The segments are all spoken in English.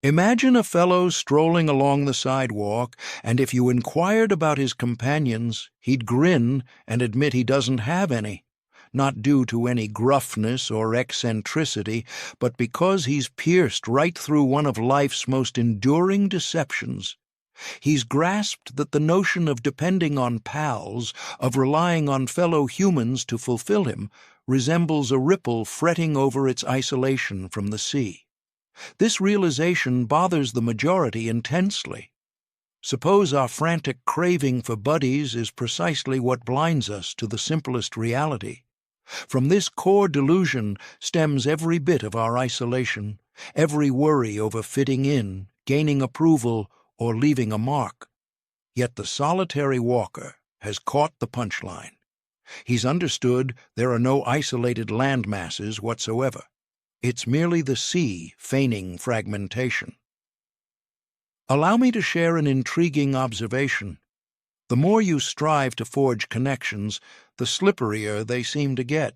Imagine a fellow strolling along the sidewalk, and if you inquired about his companions, he'd grin and admit he doesn't have any, not due to any gruffness or eccentricity, but because he's pierced right through one of life's most enduring deceptions. He's grasped that the notion of depending on pals, of relying on fellow humans to fulfill him, resembles a ripple fretting over its isolation from the sea. This realization bothers the majority intensely. Suppose our frantic craving for buddies is precisely what blinds us to the simplest reality. From this core delusion stems every bit of our isolation, every worry over fitting in, gaining approval, or leaving a mark. Yet the solitary walker has caught the punchline. He's understood there are no isolated land masses whatsoever. It's merely the sea feigning fragmentation. Allow me to share an intriguing observation. The more you strive to forge connections, the slipperier they seem to get.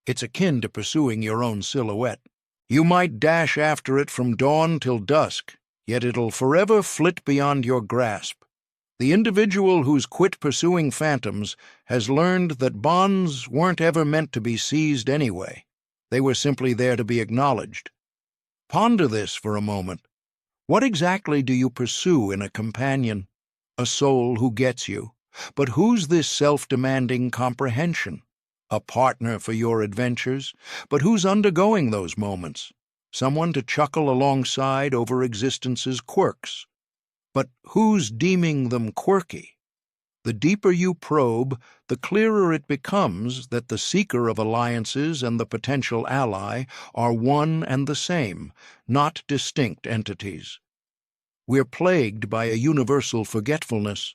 It's akin to pursuing your own silhouette. You might dash after it from dawn till dusk, yet it'll forever flit beyond your grasp. The individual who's quit pursuing phantoms has learned that bonds weren't ever meant to be seized anyway. They were simply there to be acknowledged. Ponder this for a moment. What exactly do you pursue in a companion? A soul who gets you. But who's this self-demanding comprehension? A partner for your adventures? But who's undergoing those moments? Someone to chuckle alongside over existence's quirks. But who's deeming them quirky? The deeper you probe, the clearer it becomes that the seeker of alliances and the potential ally are one and the same, not distinct entities. We're plagued by a universal forgetfulness.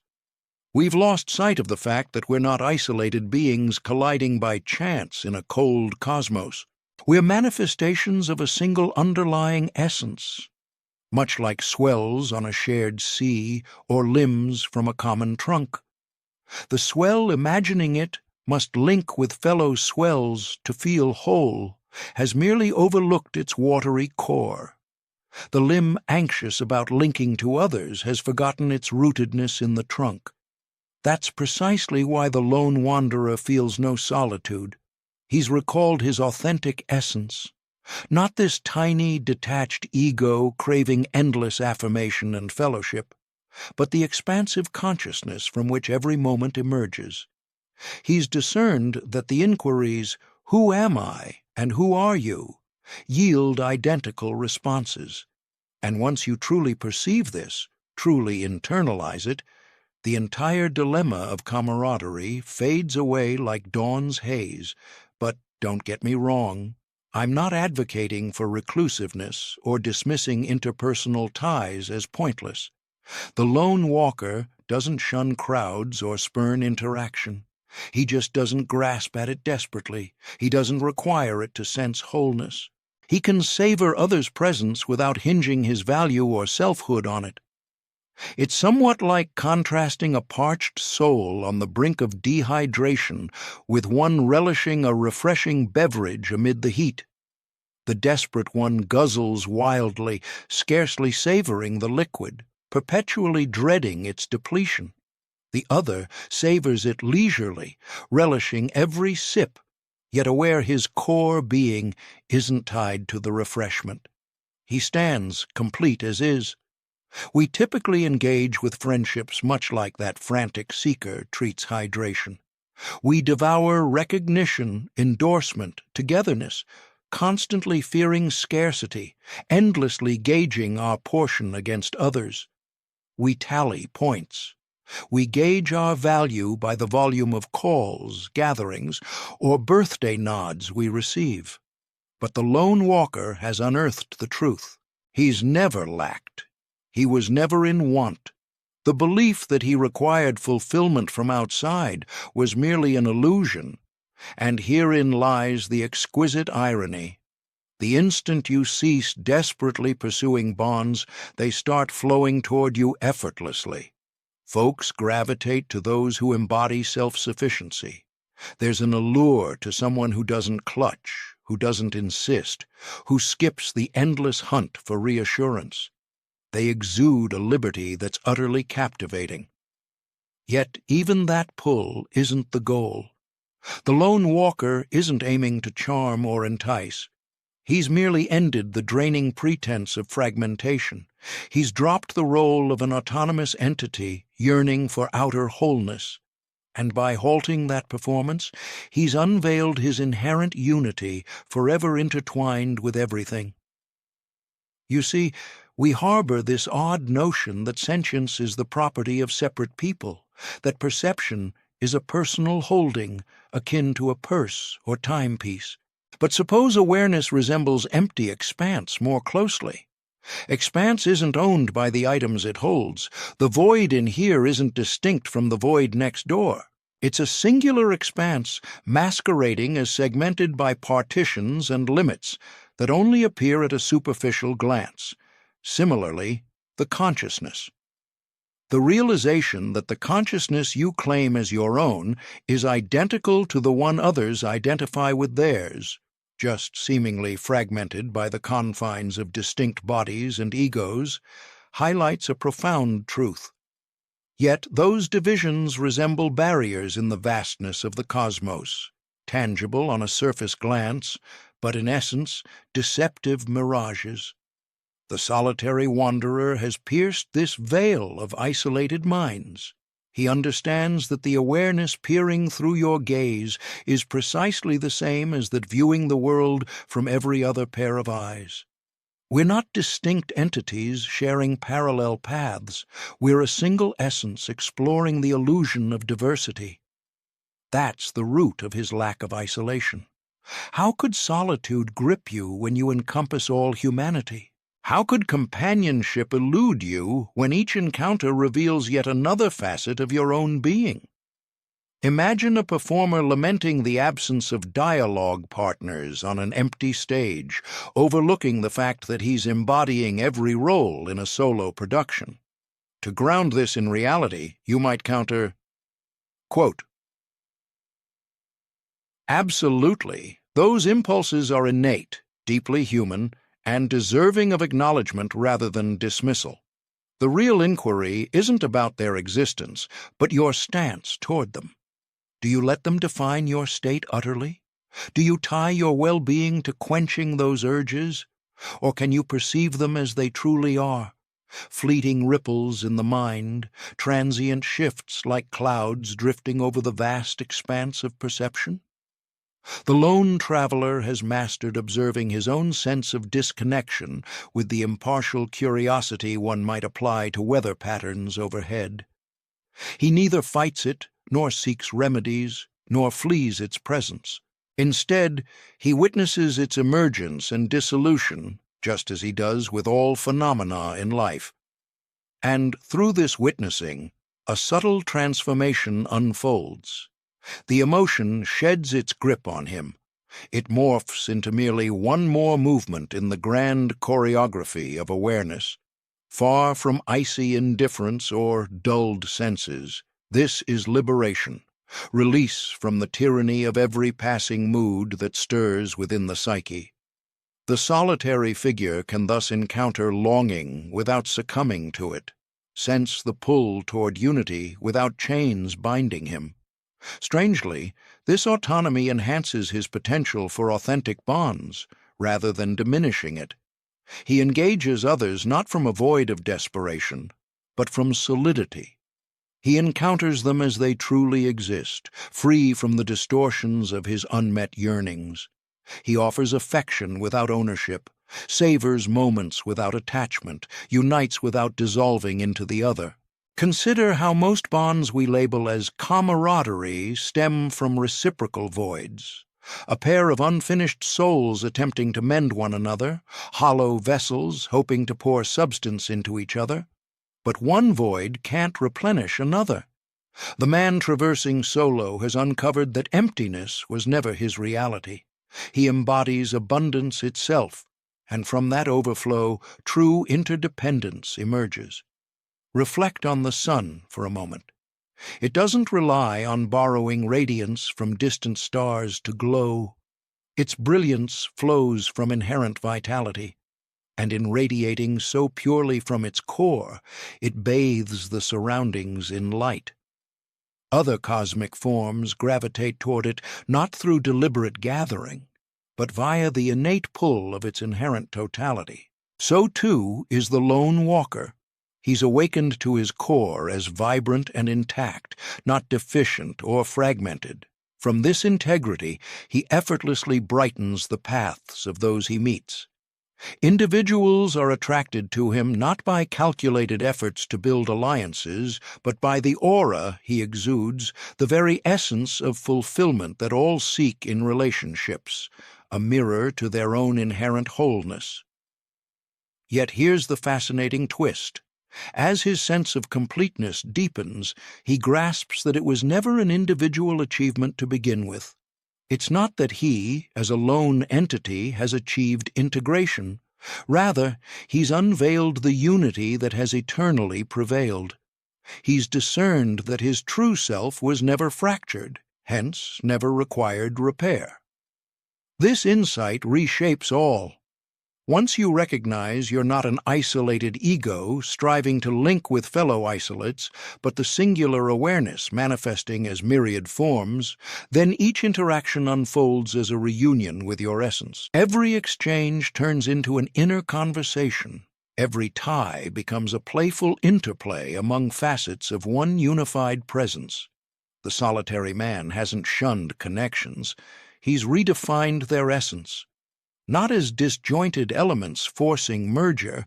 We've lost sight of the fact that we're not isolated beings colliding by chance in a cold cosmos. We're manifestations of a single underlying essence, much like swells on a shared sea or limbs from a common trunk. The swell, imagining it, must link with fellow swells to feel whole, has merely overlooked its watery core. The limb, anxious about linking to others, has forgotten its rootedness in the trunk. That's precisely why the lone wanderer feels no solitude. He's recalled his authentic essence, not this tiny, detached ego craving endless affirmation and fellowship, but the expansive consciousness from which every moment emerges. He's discerned that the inquiries, "Who am I?" and "Who are you?" yield identical responses. And once you truly perceive this, truly internalize it, the entire dilemma of camaraderie fades away like dawn's haze. But don't get me wrong, I'm not advocating for reclusiveness or dismissing interpersonal ties as pointless. The lone walker doesn't shun crowds or spurn interaction. He just doesn't grasp at it desperately. He doesn't require it to sense wholeness. He can savor others' presence without hinging his value or selfhood on it. It's somewhat like contrasting a parched soul on the brink of dehydration with one relishing a refreshing beverage amid the heat. The desperate one guzzles wildly, scarcely savoring the liquid, perpetually dreading its depletion. The other savors it leisurely, relishing every sip, yet aware his core being isn't tied to the refreshment. He stands complete as is. We typically engage with friendships much like that frantic seeker treats hydration. We devour recognition, endorsement, togetherness, constantly fearing scarcity, endlessly gauging our portion against others. We tally points. We gauge our value by the volume of calls, gatherings, or birthday nods we receive. But the lone walker has unearthed the truth. He's never lacked. He was never in want. The belief that he required fulfillment from outside was merely an illusion, and herein lies the exquisite irony. The instant you cease desperately pursuing bonds, they start flowing toward you effortlessly. Folks gravitate to those who embody self-sufficiency. There's an allure to someone who doesn't clutch, who doesn't insist, who skips the endless hunt for reassurance. They exude a liberty that's utterly captivating. Yet even that pull isn't the goal. The lone walker isn't aiming to charm or entice. He's merely ended the draining pretense of fragmentation. He's dropped the role of an autonomous entity yearning for outer wholeness. And by halting that performance, he's unveiled his inherent unity, forever intertwined with everything. You see, we harbor this odd notion that sentience is the property of separate people, that perception is a personal holding akin to a purse or timepiece. But suppose awareness resembles empty expanse more closely. Expanse isn't owned by the items it holds. The void in here isn't distinct from the void next door. It's a singular expanse masquerading as segmented by partitions and limits that only appear at a superficial glance. Similarly, the consciousness. The realization that the consciousness you claim as your own is identical to the one others identify with theirs, just seemingly fragmented by the confines of distinct bodies and egos, highlights a profound truth. Yet those divisions resemble barriers in the vastness of the cosmos, tangible on a surface glance, but in essence deceptive mirages. The solitary wanderer has pierced this veil of isolated minds. He understands that the awareness peering through your gaze is precisely the same as that viewing the world from every other pair of eyes. We're not distinct entities sharing parallel paths. We're a single essence exploring the illusion of diversity. That's the root of his lack of isolation. How could solitude grip you when you encompass all humanity? How could companionship elude you when each encounter reveals yet another facet of your own being? Imagine a performer lamenting the absence of dialogue partners on an empty stage, overlooking the fact that he's embodying every role in a solo production. To ground this in reality, you might counter, quote, "Absolutely, those impulses are innate, deeply human, and deserving of acknowledgement rather than dismissal. The real inquiry isn't about their existence, but your stance toward them. Do you let them define your state utterly? Do you tie your well-being to quenching those urges? Or can you perceive them as they truly are? Fleeting ripples in the mind, transient shifts like clouds drifting over the vast expanse of perception? The lone traveler has mastered observing his own sense of disconnection with the impartial curiosity one might apply to weather patterns overhead. He neither fights it, nor seeks remedies, nor flees its presence. Instead, he witnesses its emergence and dissolution, just as he does with all phenomena in life. And through this witnessing, a subtle transformation unfolds. The emotion sheds its grip on him. It morphs into merely one more movement in the grand choreography of awareness. Far from icy indifference or dulled senses, this is liberation, release from the tyranny of every passing mood that stirs within the psyche. The solitary figure can thus encounter longing without succumbing to it, sense the pull toward unity without chains binding him. Strangely, this autonomy enhances his potential for authentic bonds, rather than diminishing it. He engages others not from a void of desperation, but from solidity. He encounters them as they truly exist, free from the distortions of his unmet yearnings. He offers affection without ownership, savors moments without attachment, unites without dissolving into the other. Consider how most bonds we label as camaraderie stem from reciprocal voids. A pair of unfinished souls attempting to mend one another, hollow vessels hoping to pour substance into each other. But one void can't replenish another. The man traversing solo has uncovered that emptiness was never his reality. He embodies abundance itself, and from that overflow, true interdependence emerges. Reflect on the sun for a moment. It doesn't rely on borrowing radiance from distant stars to glow. Its brilliance flows from inherent vitality. and in radiating so purely from its core, it bathes the surroundings in light. Other cosmic forms gravitate toward it not through deliberate gathering, but via the innate pull of its inherent totality. So, too, is the lone walker. He's awakened to his core as vibrant and intact, not deficient or fragmented. From this integrity, he effortlessly brightens the paths of those he meets. Individuals are attracted to him not by calculated efforts to build alliances, but by the aura he exudes, the very essence of fulfillment that all seek in relationships, a mirror to their own inherent wholeness. Yet here's the fascinating twist. As his sense of completeness deepens, he grasps that it was never an individual achievement to begin with. It's not that he, as a lone entity, has achieved integration. Rather, he's unveiled the unity that has eternally prevailed. He's discerned that his true self was never fractured, hence never required repair. This insight reshapes all. Once you recognize you're not an isolated ego striving to link with fellow isolates, but the singular awareness manifesting as myriad forms, then each interaction unfolds as a reunion with your essence. Every exchange turns into an inner conversation. Every tie becomes a playful interplay among facets of one unified presence. The solitary man hasn't shunned connections. He's redefined their essence. Not as disjointed elements forcing merger,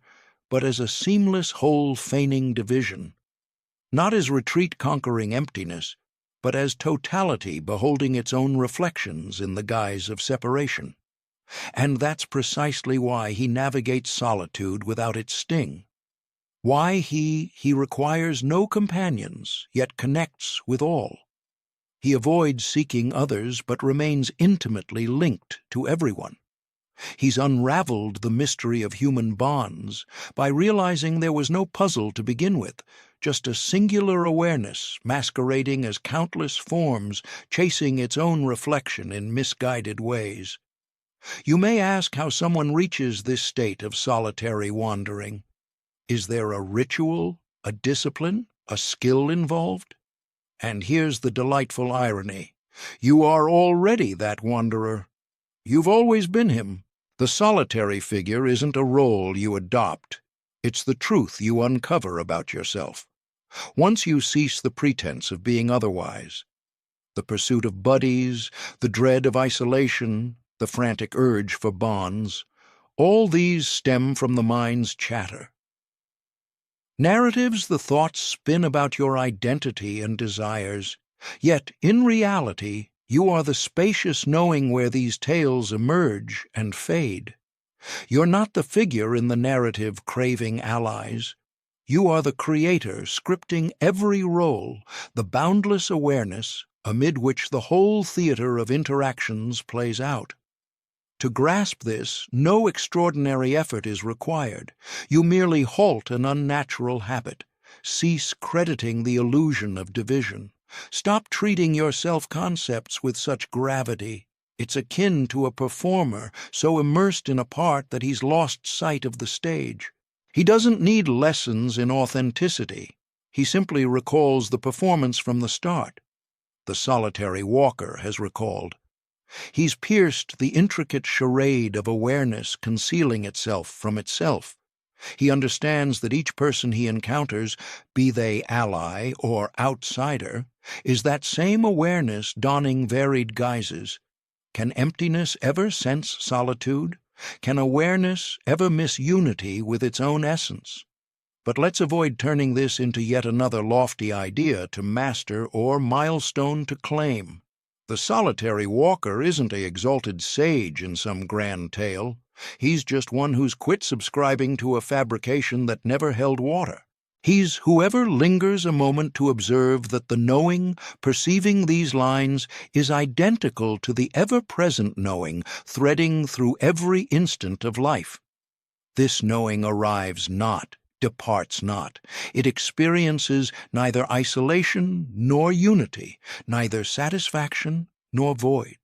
but as a seamless whole feigning division. Not as retreat conquering emptiness, but as totality beholding its own reflections in the guise of separation. And that's precisely why he navigates solitude without its sting. Why he requires no companions, yet connects with all. He avoids seeking others, but remains intimately linked to everyone. He's unraveled the mystery of human bonds by realizing there was no puzzle to begin with, just a singular awareness masquerading as countless forms chasing its own reflection in misguided ways. You may ask how someone reaches this state of solitary wandering. Is there a ritual, a discipline, a skill involved? And here's the delightful irony. You are already that wanderer. You've always been him. The solitary figure isn't a role you adopt. It's the truth you uncover about yourself. Once you cease the pretense of being otherwise, the pursuit of buddies, the dread of isolation, the frantic urge for bonds, all these stem from the mind's chatter. Narratives the thoughts spin about your identity and desires, yet in reality you are the spacious knowing where these tales emerge and fade. You're not the figure in the narrative craving allies. You are the creator scripting every role, the boundless awareness amid which the whole theater of interactions plays out. To grasp this, no extraordinary effort is required. You merely halt an unnatural habit. Cease crediting the illusion of division. Stop treating your self-concepts with such gravity. It's akin to a performer so immersed in a part that he's lost sight of the stage. He doesn't need lessons in authenticity. He simply recalls the performance from the start. The solitary walker has recalled. He's pierced the intricate charade of awareness concealing itself from itself. He understands that each person he encounters, be they ally or outsider, is that same awareness donning varied guises. Can emptiness ever sense solitude? Can awareness ever miss unity with its own essence? But let's avoid turning this into yet another lofty idea to master or milestone to claim. The solitary walker isn't an exalted sage in some grand tale. He's just one who's quit subscribing to a fabrication that never held water. He's whoever lingers a moment to observe that the knowing, perceiving these lines, is identical to the ever-present knowing threading through every instant of life. This knowing arrives not, departs not. It experiences neither isolation nor unity, neither satisfaction nor void.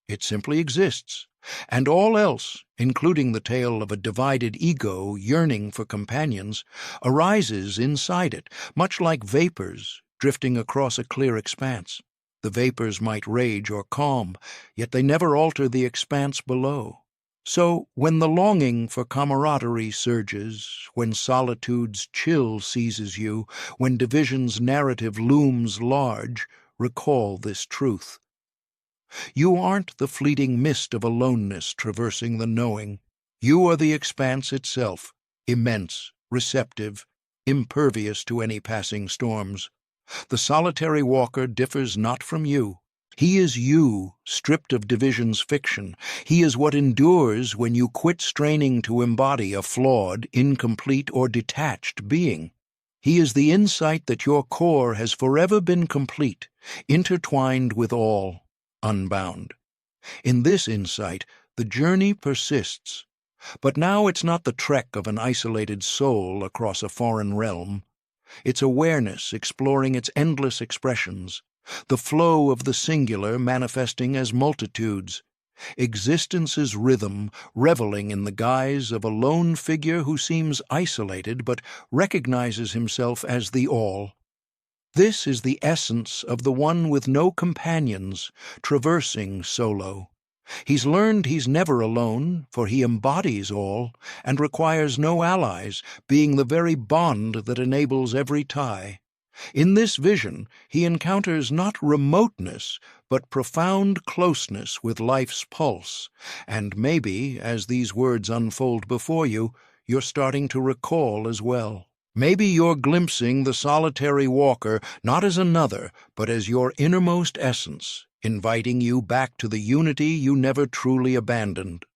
It simply exists, And all else, including the tale of a divided ego yearning for companions, arises inside it, much like vapors drifting across a clear expanse. The vapors might rage or calm, yet they never alter the expanse below. So, when the longing for camaraderie surges, when solitude's chill seizes you, when division's narrative looms large, recall this truth. You aren't the fleeting mist of aloneness traversing the knowing. You are the expanse itself, immense, receptive, impervious to any passing storms. The solitary walker differs not from you. He is you, stripped of division's fiction. He is what endures when you quit straining to embody a flawed, incomplete, or detached being. He is the insight that your core has forever been complete, intertwined with all, unbound. In this insight, the journey persists. But now it's not the trek of an isolated soul across a foreign realm. It's awareness exploring its endless expressions, the flow of the singular manifesting as multitudes, existence's rhythm reveling in the guise of a lone figure who seems isolated but recognizes himself as the all. This is the essence of the one with no companions, traversing solo. He's learned he's never alone, for he embodies all, and requires no allies, being the very bond that enables every tie. In this vision, he encounters not remoteness, but profound closeness with life's pulse, and maybe, as these words unfold before you, you're starting to recall as well. Maybe you're glimpsing the solitary walker not as another, but as your innermost essence, inviting you back to the unity you never truly abandoned.